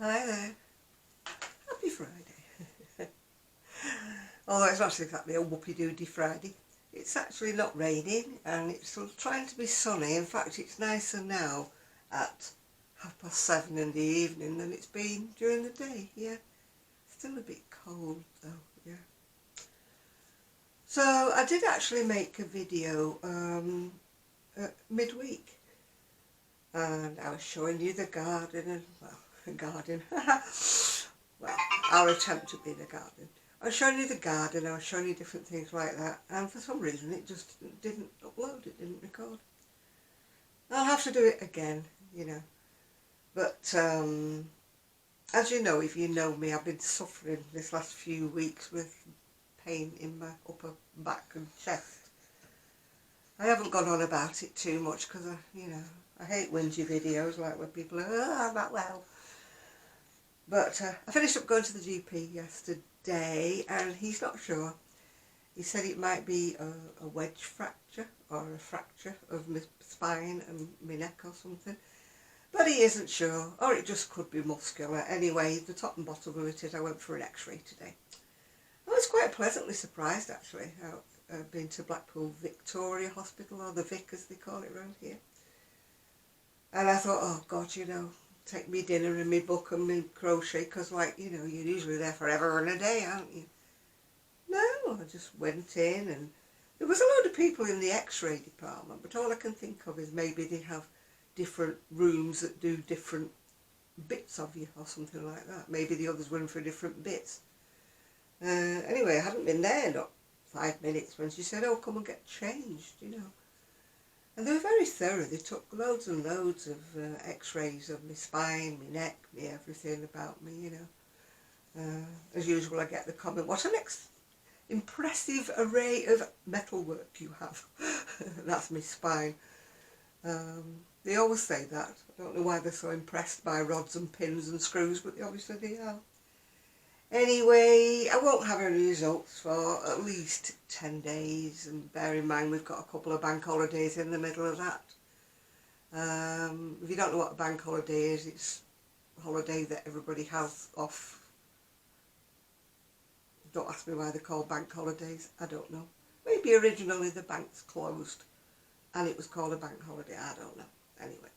Hi there. Happy Friday. Although it's not exactly a whoopie-doody Friday. It's actually not raining and it's trying to be sunny. In fact, it's nicer now at 7:30 in the evening than it's been during the day. Yeah, still a bit cold though. Yeah. So I did actually make a video midweek, and I was showing you the garden and a garden. Well, our attempt at being a garden. I was showing you the garden, I was showing you different things like that, and for some reason it just didn't upload, it didn't record. I'll have to do it again, you know. But as you know, if you know me, I've been suffering this last few weeks with pain in my upper back and chest. I haven't gone on about it too much because I hate whingy videos like where people are, oh, I'm not well. But I finished up going to the GP yesterday and he's not sure. He said it might be a wedge fracture or a fracture of my spine and my neck or something. But he isn't sure, or it just could be muscular. Anyway, the top and bottom of it is I went for an x-ray today. I was quite pleasantly surprised actually. I've been to Blackpool Victoria Hospital, or the Vic as they call it around here. And I thought, oh God, take me dinner and me book and me crochet, because you're usually there forever and a day, aren't you? No, I just went in and there was a load of people in the x-ray department, but all I can think of is maybe they have different rooms that do different bits of you or something like that. Maybe the others were in for different bits. Anyway, I hadn't been there not 5 minutes when she said, oh, come and get changed, And they were very thorough. They took loads and loads of x-rays of my spine, my neck, my everything about me, As usual, I get the comment, what an impressive array of metalwork you have. That's my spine. They always say that. I don't know why they're so impressed by rods and pins and screws, but obviously they are. Anyway, I won't have any results for at least 10 days, and bear in mind we've got a couple of bank holidays in the middle of that. If you don't know what a bank holiday is, it's a holiday that everybody has off. Don't ask me why they're called bank holidays, I don't know. Maybe originally the bank's closed and it was called a bank holiday, I don't know. Anyway,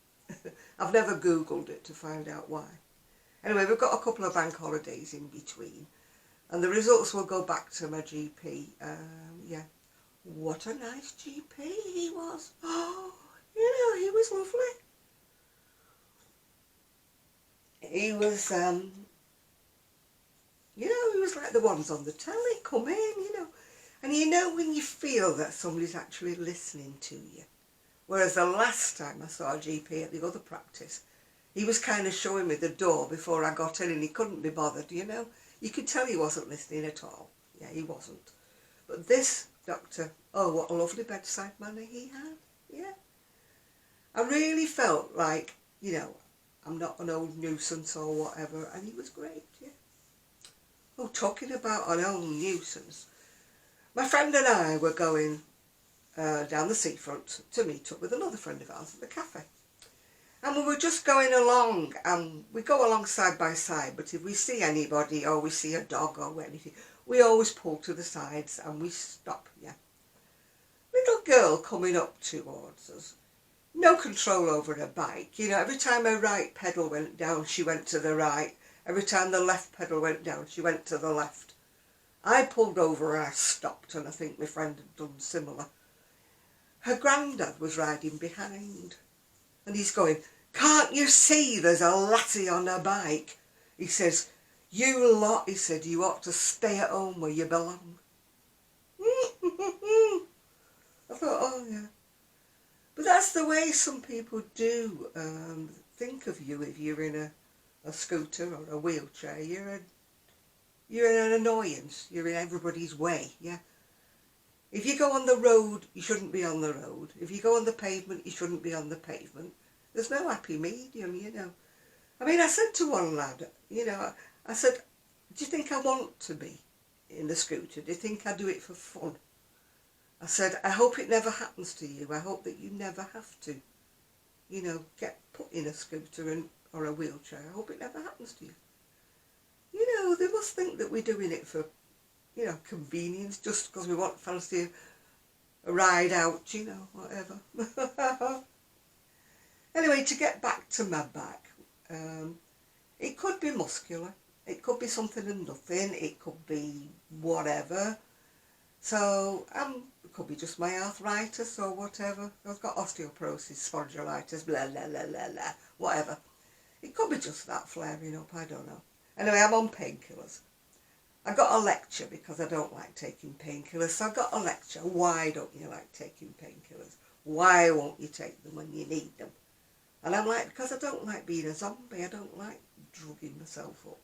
I've never Googled it to find out why. Anyway, we've got a couple of bank holidays in between, and the results will go back to my GP. Yeah, what a nice GP he was. Oh, he was lovely. He was, he was like the ones on the telly, come in, And when you feel that somebody's actually listening to you. Whereas the last time I saw a GP at the other practice, he was kind of showing me the door before I got in and he couldn't be bothered, You could tell he wasn't listening at all. Yeah, he wasn't. But this doctor, oh, what a lovely bedside manner he had. Yeah. I really felt like, I'm not an old nuisance or whatever, and he was great, yeah. Oh, talking about an old nuisance. My friend and I were going down the seafront to meet up with another friend of ours at the cafe. And we were just going along, and we go along side by side, but if we see anybody or we see a dog or anything, we always pull to the sides and we stop, yeah. Little girl coming up towards us, no control over her bike, every time her right pedal went down, she went to the right. Every time the left pedal went down, she went to the left. I pulled over and I stopped, and I think my friend had done similar. Her granddad was riding behind, and he's going, can't you see there's a lassie on a bike? He says, you lot, he said, you ought to stay at home where you belong. I thought, oh yeah. But that's the way some people do think of you if you're in a scooter or a wheelchair. You're an annoyance. You're in everybody's way, yeah. If you go on the road, you shouldn't be on the road. If you go on the pavement, you shouldn't be on the pavement. There's no happy medium, I mean, I said to one lad, I said, do you think I want to be in the scooter? Do you think I do it for fun? I said, I hope it never happens to you. I hope that you never have to, get put in a scooter and or a wheelchair. I hope it never happens to you. You know, they must think that we're doing it for, you know, convenience, just because we want fancy a ride out, you know, whatever. Anyway, to get back to my back, it could be muscular, it could be something and nothing, it could be whatever. So, it could be just my arthritis or whatever. I've got osteoporosis, spondylitis, blah, blah, blah, blah, blah, whatever. It could be just that flaring up, I don't know. Anyway, I'm on painkillers. I got a lecture because I don't like taking painkillers. So I got a lecture. Why don't you like taking painkillers? Why won't you take them when you need them? And I'm like, because I don't like being a zombie. I don't like drugging myself up.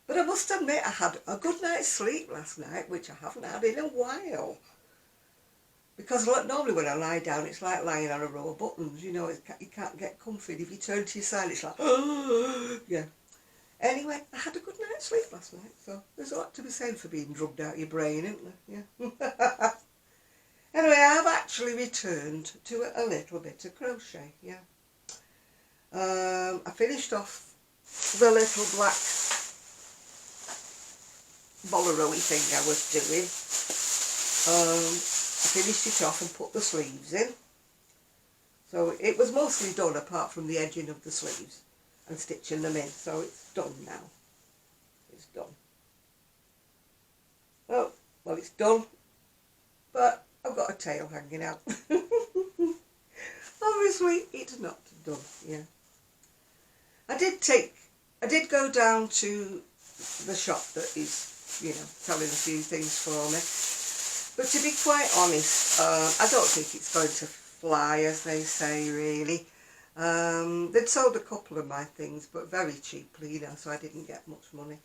But I must admit, I had a good night's sleep last night, which I haven't had in a while. Because normally when I lie down, it's like lying on a row of buttons. You know, you can't get comfy. If you turn to your side, it's like, yeah. Anyway, I had a good night's sleep last night, so there's a lot to be said for being drugged out your brain, isn't there? Yeah. Anyway, I've actually returned to a little bit of crochet, yeah. I finished off the little black bolero-y thing I was doing. I finished it off and put the sleeves in. So it was mostly done apart from the edging of the sleeves and stitching them in, so it's done now. It's done. Oh, well, it's done, but I've got a tail hanging out. Obviously, it's not done, yeah. I did go down to the shop that is, you know, selling a few things for me, but to be quite honest, I don't think it's going to fly, as they say, really. They'd sold a couple of my things, but very cheaply, you know, so I didn't get much money.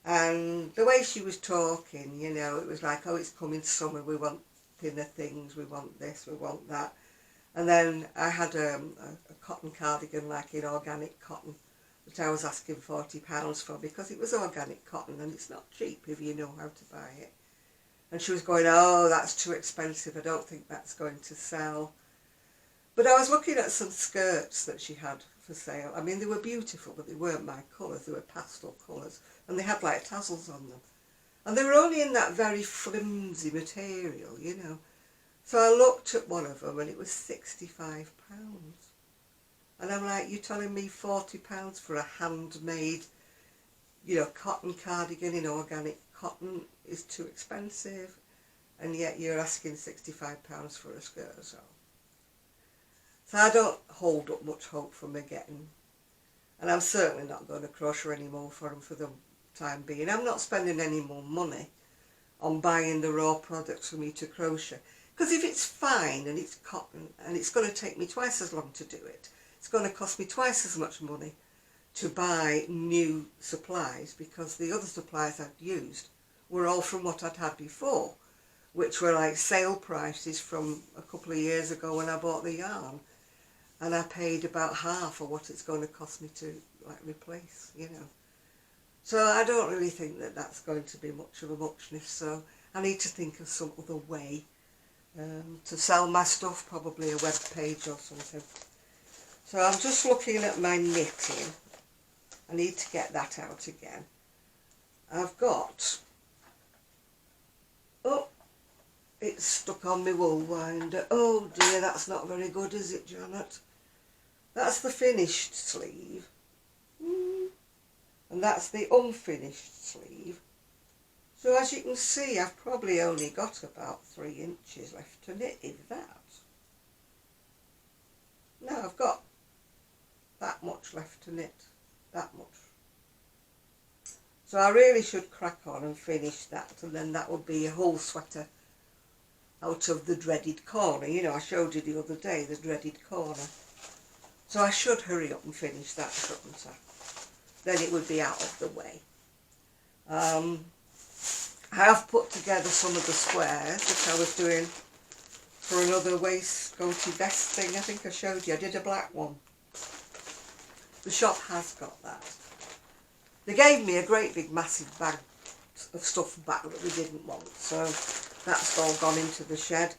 And the way she was talking, you know, it was like, oh, it's coming summer, we want thinner things, we want this, we want that. And then I had a cotton cardigan, like in organic cotton, that I was asking £40 for, because it was organic cotton and it's not cheap if you know how to buy it. And she was going, oh, that's too expensive, I don't think that's going to sell. But I was looking at some skirts that she had for sale. I mean, they were beautiful, but they weren't my colours. They were pastel colours. And they had like tassels on them. And they were only in that very flimsy material, you know. So I looked at one of them and it was £65. And I'm like, you're telling me £40 for a handmade, you know, cotton cardigan in organic cotton is too expensive? And yet you're asking £65 for a skirt or so. So I don't hold up much hope for me getting, and I'm certainly not going to crochet anymore for them for the time being. I'm not spending any more money on buying the raw products for me to crochet, because if it's fine and it's cotton and it's going to take me twice as long to do it, it's going to cost me twice as much money to buy new supplies, because the other supplies I'd used were all from what I'd had before, which were like sale prices from a couple of years ago when I bought the yarn. And I paid about half of what it's going to cost me to like replace, you know. So I don't really think that that's going to be much of a muchness. So I need to think of some other way to sell my stuff, probably a web page or something. So I'm just looking at my knitting. I need to get that out again. I've got, oh, it's stuck on my wool winder. Oh dear, that's not very good, is it, Janet? That's the finished sleeve. And that's the unfinished sleeve. So as you can see, I've probably only got about 3 inches left to knit, if that. No, I've got that much left to knit. That much. So I really should crack on and finish that, and then that would be a whole sweater out of the dreaded corner. You know, I showed you the other day, the dreaded corner. So I should hurry up and finish that, shouldn't I? Then it would be out of the way. I have put together some of the squares that I was doing for another waistcoaty vest thing. I think I showed you. I did a black one. The shop has got that. They gave me a great big massive bag of stuff back that we didn't want, so that's all gone into the shed.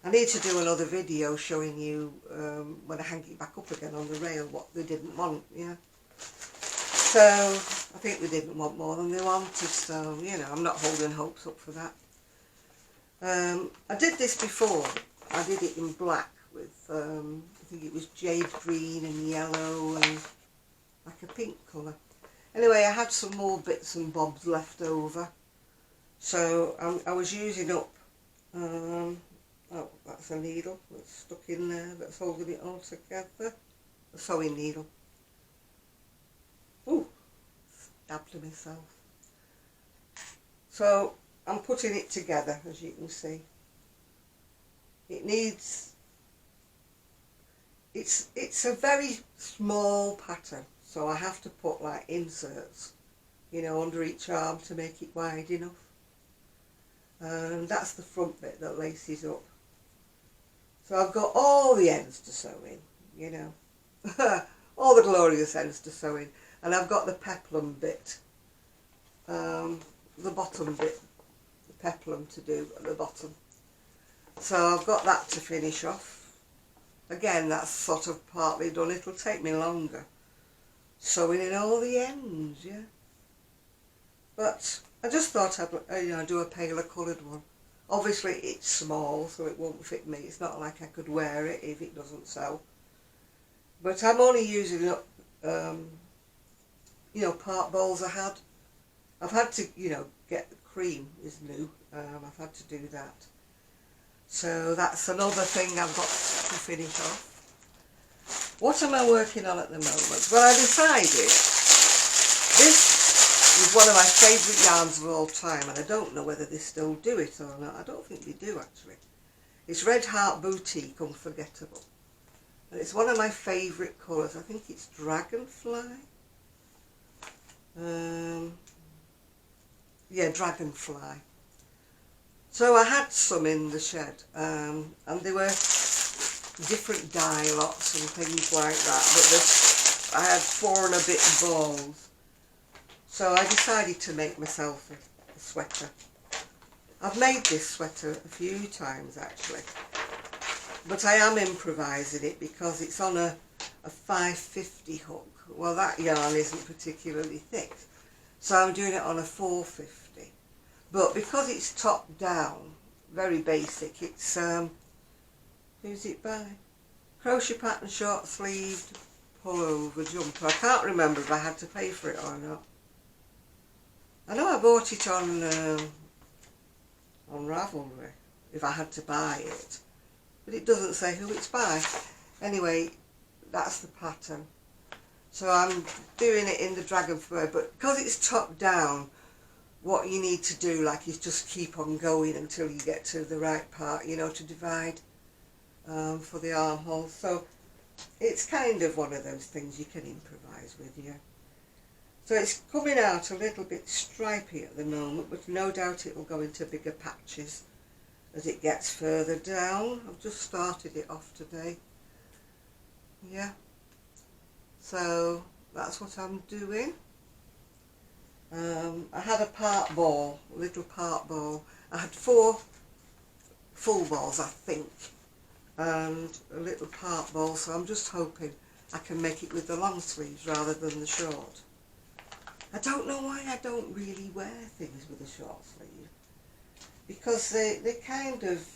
I need to do another video showing you when I hang it back up again on the rail what they didn't want, yeah. So I think they didn't want more than they wanted, so you know, I'm not holding hopes up for that. I did this before. I did it in black with, I think it was jade green and yellow and like a pink colour. Anyway, I had some more bits and bobs left over, so I was using up, oh, that's a needle that's stuck in there that's holding it all together, a sewing needle. Ooh, stabbed myself. So I'm putting it together, as you can see. It needs, it's a very small pattern, so I have to put like inserts, you know, under each arm to make it wide enough. And that's the front bit that laces up. So I've got all the ends to sew in, you know, all the glorious ends to sew in. And I've got the peplum bit, the bottom bit, the peplum to do at the bottom. So I've got that to finish off. Again, that's sort of partly done. It'll take me longer sewing in all the ends, yeah. But I just thought I'd you know, do a paler coloured one. Obviously it's small, so it won't fit me. It's not like I could wear it if it doesn't sew. But I'm only using up, you know, part balls I had. I've had to, you know, get the cream is new. I've had to do that. So that's another thing I've got to finish off. What am I working on at the moment? Well, I decided this is one of my favourite yarns of all time, and I don't know whether they still do it or not. I don't think they do actually. It's Red Heart Boutique Unforgettable. And it's one of my favourite colours. I think it's Dragonfly. Yeah, Dragonfly. So I had some in the shed, and they were different dye lots and things like that, but I had 4 and a bit balls. So I decided to make myself a sweater. I've made this sweater a few times actually, but I am improvising it because it's on a 550 hook. Well, that yarn isn't particularly thick, so I'm doing it on a 450. But because it's top down, very basic, it's, who's it by? Crochet Pattern Short Sleeved Pullover Jumper. I can't remember if I had to pay for it or not. I know I bought it on Ravelry, if I had to buy it. But it doesn't say who it's by. Anyway, that's the pattern. So I'm doing it in the Dragonfly, but because it's top down, what you need to do is just keep on going until you get to the right part, you know, to divide for the armhole. So it's kind of one of those things you can improvise with, yeah. So it's coming out a little bit stripy at the moment, but no doubt it will go into bigger patches as it gets further down. I've just started it off today, yeah. So that's what I'm doing. I had a part ball, a little part ball. I had 4 full balls, I think, and a little part ball, so I'm just hoping I can make it with the long sleeves rather than the short. I don't know why I don't really wear things with a short sleeve, because they kind of,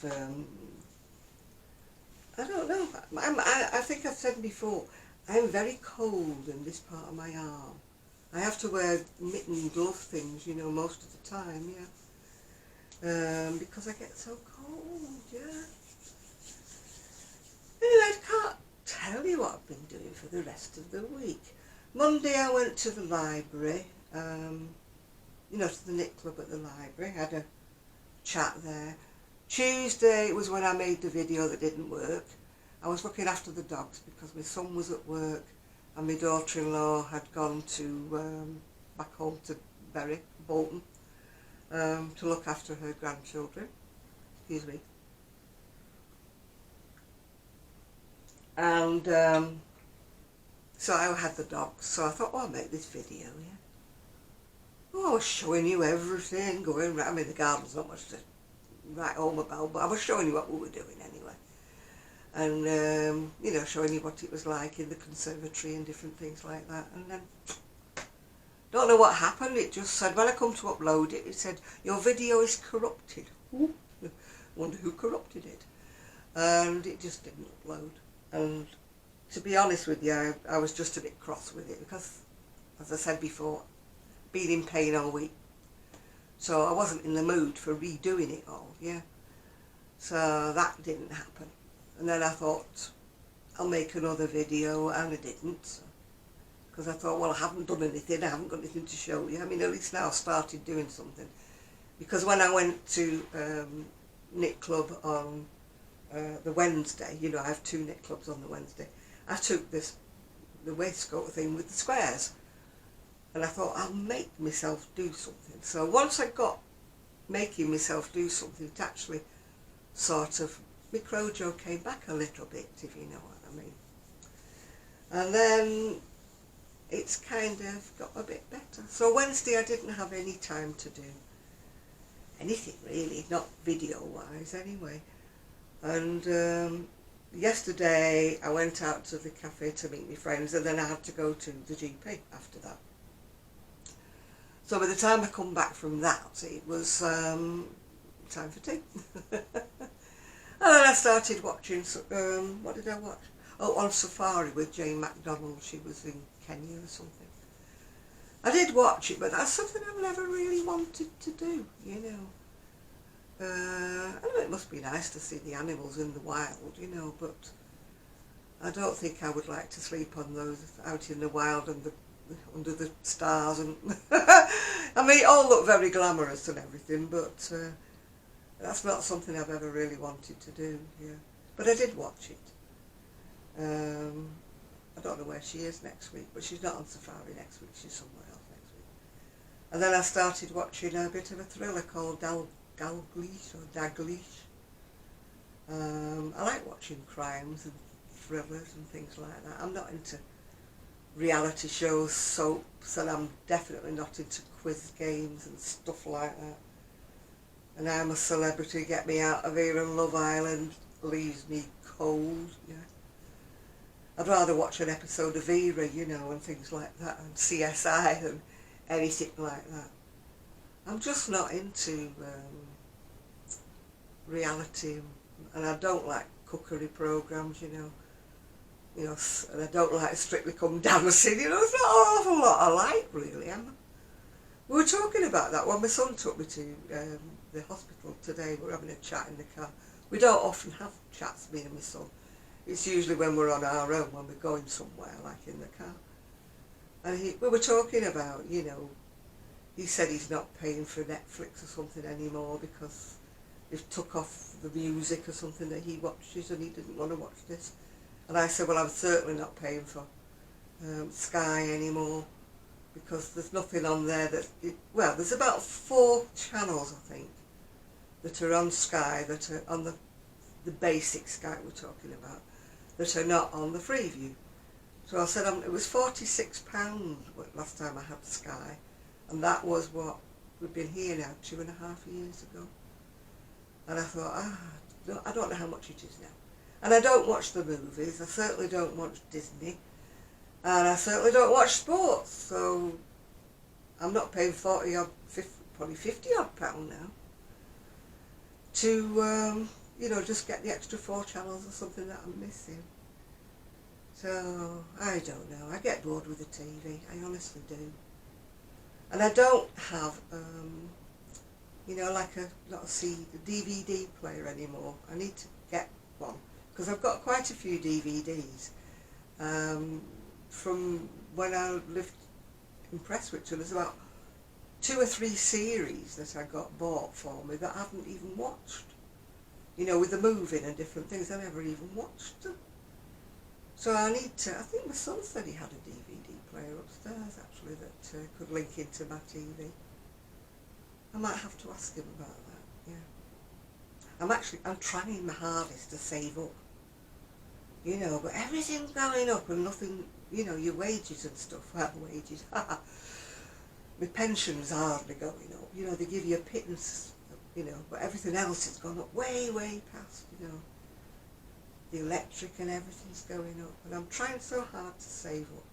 I don't know, I think I've said before, I'm very cold in this part of my arm. I have to wear mitten glove things, you know, most of the time, yeah. Because I get so cold, yeah. Anyway, I can't tell you what I've been doing for the rest of the week. Monday I went to the library, you know, to the knit club at the library, had a chat there. Tuesday was when I made the video that didn't work. I was looking after the dogs because my son was at work and my daughter-in-law had gone to back home to Bury, Bolton, to look after her grandchildren. Excuse me. And so I had the dogs, so I thought, oh, I'll make this video, yeah. Oh, I was showing you everything going right. I mean, the garden's not much to write home about, but I was showing you what we were doing anyway. and you know, showing you what it was like in the conservatory and different things like that. And then don't know what happened. It just said when I come to upload it, it said your video is corrupted. Ooh. Wonder who corrupted it. And it just didn't upload. And to be honest with you, I was just a bit cross with it because, as I said before, been in pain all week. So I wasn't in the mood for redoing it all, yeah. So that didn't happen. And then I thought, I'll make another video, and I didn't. Because I thought, well, I haven't done anything, I haven't got anything to show you. I mean, at least now I've started doing something. Because when I went to knit club on the Wednesday, you know, I have 2 knit clubs on the Wednesday, I took the waistcoat thing with the squares. And I thought, I'll make myself do something. So once I got making myself do something, it actually sort of, my Crojo came back a little bit, if you know what I mean. And then it's kind of got a bit better. So Wednesday I didn't have any time to do anything really, not video-wise anyway. And yesterday I went out to the cafe to meet my friends, and then I had to go to the GP after that. So by the time I come back from that, it was time for tea. And then I started watching, what did I watch? Oh, On Safari with Jane MacDonald. She was in Kenya or something. I did watch it, but that's something I've never really wanted to do, you know. I know it must be nice to see the animals in the wild, you know, but I don't think I would like to sleep on those out in the wild and under the stars. And I mean, it all looked very glamorous and everything, but that's not something I've ever really wanted to do, yeah. But I did watch it. I don't know where she is next week, but she's not on safari next week, she's somewhere else next week. And then I started watching a bit of a thriller called Dalglish or Daglish. I like watching crimes and thrillers and things like that. I'm not into reality shows, soaps, and I'm definitely not into quiz games and stuff like that. And I'm a Celebrity, get me out of here, and Love Island leaves me cold, yeah. I'd rather watch an episode of Vera, you know, and things like that, and CSI than anything like that. I'm just not into reality, and I don't like cookery programmes, you know, and I don't like Strictly Come Dancing, you know, it's not an awful lot I like, really. We were talking about that when my son took me to the hospital today. We were having a chat in the car. We don't often have chats, me and my son. It's usually when we're on our own, when we're going somewhere, like in the car. And we were talking about, you know, he said he's not paying for Netflix or something anymore because they've took off the music or something that he watches, and he didn't want to watch this. And I said, well, I'm certainly not paying for Sky anymore, because there's nothing on there that, well, there's about 4 channels, I think, that are on Sky, that are on the basic Sky we're talking about, that are not on the Freeview. So I said, it was £46 last time I had Sky, and that was what, we've been here now 2.5 years ago. And I thought, I don't know how much it is now. And I don't watch the movies, I certainly don't watch Disney, and I certainly don't watch sports, so I'm not paying 40 odd, 50, probably 50 odd pound now to, you know, just get the extra 4 channels or something that I'm missing. So, I don't know, I get bored with the TV, I honestly do. And I don't have, you know, like a DVD player anymore. I need to get one, because I've got quite a few DVDs from when I lived in Prestwich. There's about 2 or 3 series that I got bought for me that I haven't even watched. You know, with the moving and different things, I never even watched them. So I need to, I think my son said he had a DVD player upstairs actually that could link into my TV. I might have to ask him about that, yeah. I'm trying my hardest to save up, you know, but everything's going up and nothing, you know, your wages and stuff, well, wages, my pension's hardly going up, you know, they give you a pittance, you know, but everything else has gone up way, way past, you know. the electric and everything's going up, and I'm trying so hard to save up.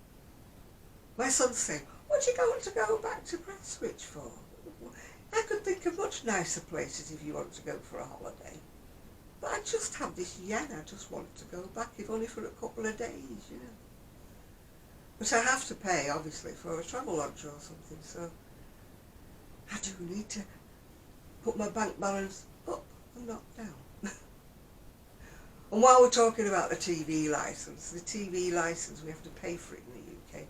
My son's saying, what are you going to go back to Prestwich for? I could think of much nicer places if you want to go for a holiday. But I just have this yen, I just want to go back, if only for a couple of days, you know. But I have to pay, obviously, for a travel lodge or something, so I do need to put my bank balance up and not down. And while we're talking about the TV licence, we have to pay for it in the UK.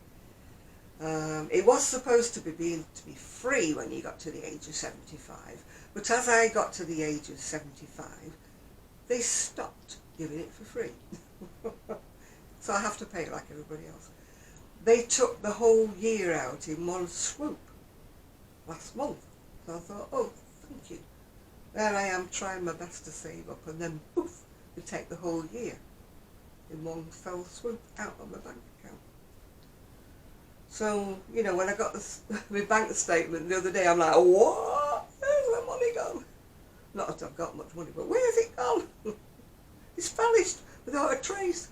It was supposed to be free when you got to the age of 75, but as I got to the age of 75, they stopped giving it for free. So I have to pay like everybody else. They took the whole year out in one swoop last month. So I thought, oh, thank you. There I am trying my best to save up, and then poof, they take the whole year in one fell swoop out of my bank account. So, you know, when I got my bank statement the other day, I'm like, what? Where's my money gone? Not that I've got much money, but where's it gone? It's vanished without a trace.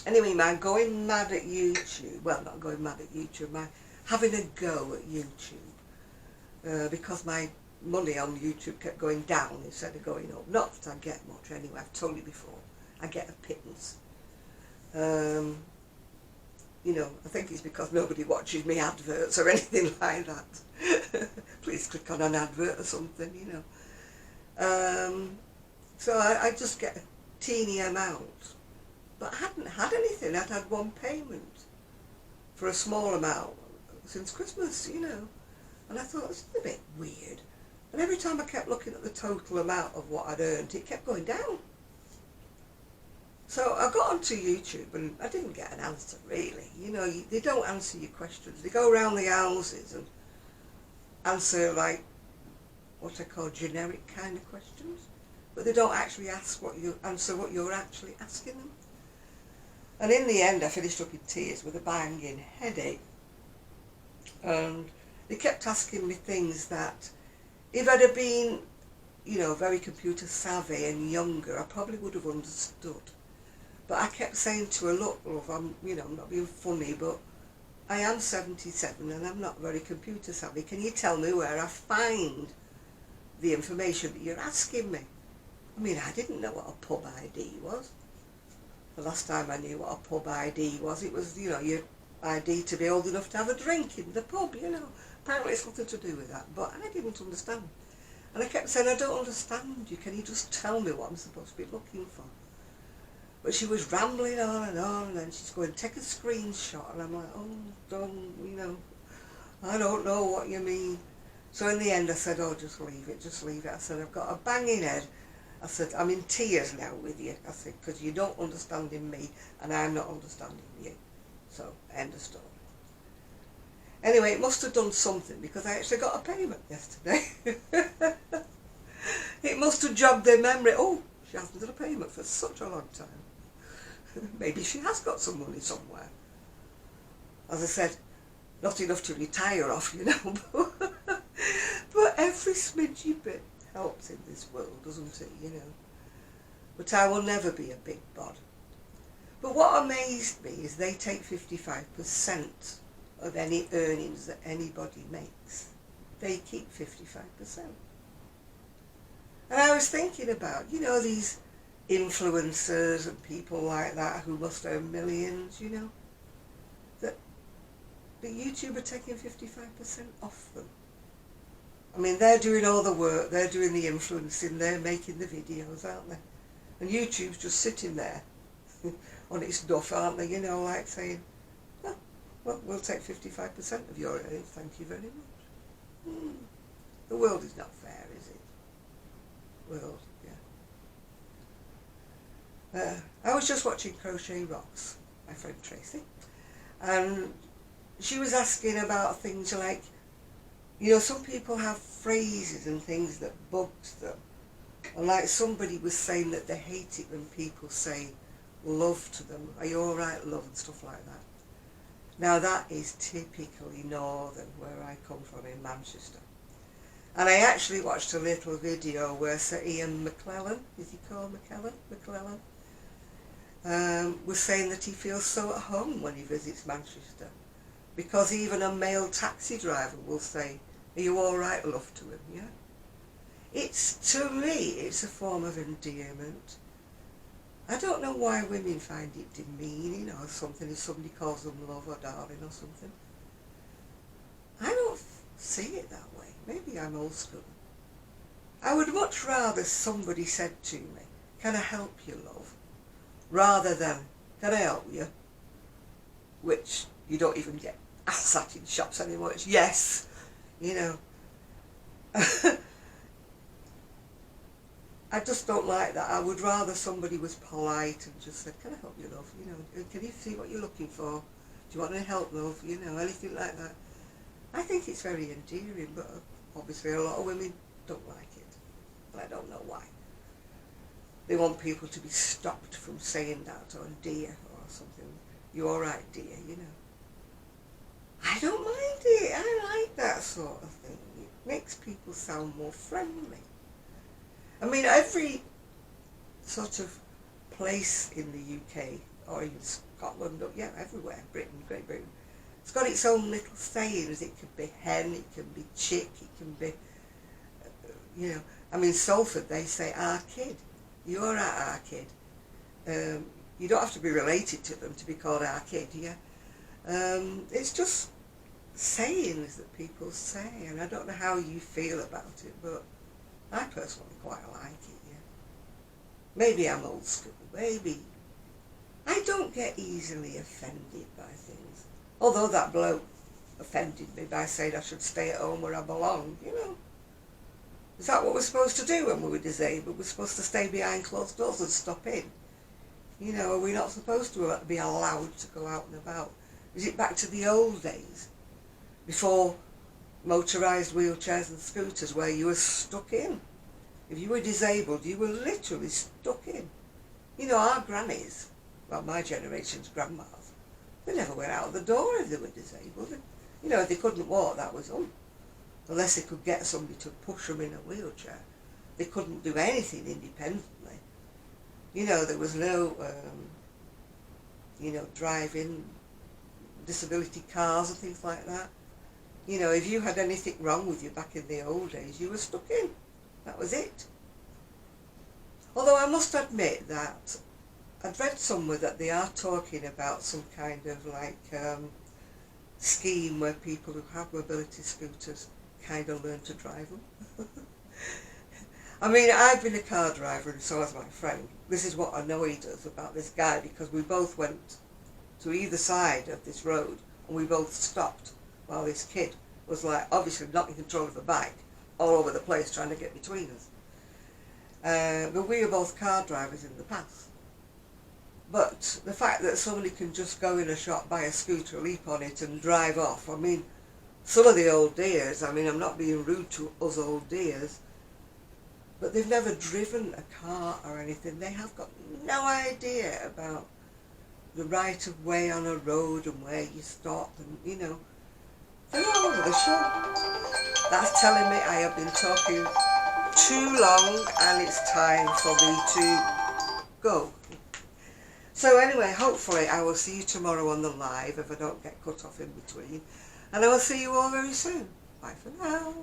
Anyway, man, going mad at YouTube, well, not going mad at YouTube, my having a go at YouTube, because my money on YouTube kept going down instead of going up. Not that I get much anyway, I've told you before, I get a pittance. You know, I think it's because nobody watches me adverts or anything like that. Please click on an advert or something, you know. So I just get a teeny amount. But I hadn't had anything. I'd had one payment for a small amount since Christmas, you know. And I thought, it's a bit weird. And every time I kept looking at the total amount of what I'd earned, it kept going down. So I got onto YouTube and I didn't get an answer, really. You know, they don't answer your questions. They go around the houses and answer, like, what I call generic kind of questions. But they don't actually answer what you're actually asking them. And in the end, I finished up in tears with a banging headache. And they kept asking me things that, if I'd have been, you know, very computer savvy and younger, I probably would have understood. But I kept saying to her, look, love, I'm not being funny, but I am 77 and I'm not very computer savvy. Can you tell me where I find the information that you're asking me? I mean, I didn't know what a pub ID was. The last time I knew what a pub ID was, it was, you know, your ID to be old enough to have a drink in the pub, you know. Apparently it's nothing to do with that, but I didn't understand. And I kept saying, I don't understand you, can you just tell me what I'm supposed to be looking for? But she was rambling on, and then she's going, take a screenshot, and I'm like, oh, don't, you know, I don't know what you mean. So in the end I said, oh, just leave it. I said, I've got a banging head. I said, I'm in tears now with you. I said, because you don't understand me and I'm not understanding you. So, end of story. Anyway, it must have done something because I actually got a payment yesterday. It must have jogged their memory. Oh, she hasn't done a payment for such a long time. Maybe she has got some money somewhere. As I said, not enough to retire off, you know. But every smidgy bit helps in this world, doesn't it, you know. But I will never be a big bod. But what amazed me is they take 55% of any earnings that anybody makes. They keep 55%. And I was thinking about, you know, these influencers and people like that who must earn millions, you know, that YouTube are taking 55% off them. I mean, they're doing all the work, they're doing the influencing, they're making the videos, aren't they? And YouTube's just sitting there on its duff, aren't they? You know, like saying, oh, well, we'll take 55% of your earnings, thank you very much. The world is not fair, is it? World, yeah. I was just watching Crochet Rocks, my friend Tracy, and she was asking about things like, you know, some people have phrases and things that bugs them. And like somebody was saying that they hate it when people say love to them. Are you alright, love, and stuff like that. Now that is typically northern, where I come from in Manchester. And I actually watched a little video where Sir Ian McClellan, is he called McClellan? Was saying that he feels so at home when he visits Manchester, because even a male taxi driver will say, "Are you all right, love?" to him. Yeah, to me, it's a form of endearment. I don't know why women find it demeaning or something if somebody calls them love or darling or something. I don't see it that way. Maybe I'm old school. I would much rather somebody said to me, "Can I help you, love?" rather than, "Can I help you?" which you don't even get asked that in shops anymore. It's yes, you know. I just don't like that. I would rather somebody was polite and just said, "Can I help you, love? You know, can you see what you're looking for? Do you want any help, love?" You know, anything like that. I think it's very endearing, but obviously a lot of women don't like it. And I don't know why. They want people to be stopped from saying that, or dear, or something. "You all right, dear?" you know. I don't mind it. I like that sort of thing. It makes people sound more friendly. I mean, every sort of place in the UK, or in Scotland, or yeah, everywhere, Britain, Great Britain, it's got its own little sayings. It can be hen, it can be chick, it can be, you know. I mean, Salford, they say "our kid." "You're all right, our kid." You don't have to be related to them to be called "our kid," yeah. It's just sayings that people say, and I don't know how you feel about it, but I personally quite like it, yeah. Maybe I'm old school, maybe. I don't get easily offended by things. Although that bloke offended me by saying I should stay at home where I belong, you know. Is that what we're supposed to do when we were disabled? We're supposed to stay behind closed doors and stop in? You know, are we not supposed to be allowed to go out and about? Is it back to the old days, before motorised wheelchairs and scooters, where you were stuck in? If you were disabled, you were literally stuck in. You know, our grannies, well, my generation's grandmas, they never went out the door if they were disabled. You know, if they couldn't walk, that was all. Unless they could get somebody to push them in a wheelchair. They couldn't do anything independently. You know, there was no, you know, driving, disability cars and things like that. You know, if you had anything wrong with you back in the old days, you were stuck in. That was it. Although I must admit that I'd read somewhere that they are talking about some kind of like scheme where people who have mobility scooters kind of learn to drive them. I mean, I've been a car driver and so has my friend. This is what annoyed us about this guy, because we both went to either side of this road and we both stopped while this kid was like obviously not in control of a bike all over the place trying to get between us. But we were both car drivers in the past. But the fact that somebody can just go in a shop, buy a scooter, leap on it and drive off, I mean, some of the old dears, I mean, I'm not being rude to us old dears, but they've never driven a car or anything. They have got no idea about the right of way on a road and where you stop, and you know, they're all over the shop. That's telling me I have been talking too long and it's time for me to go. So anyway, hopefully I will see you tomorrow on the live if I don't get cut off in between, and I will see you all very soon. Bye for now.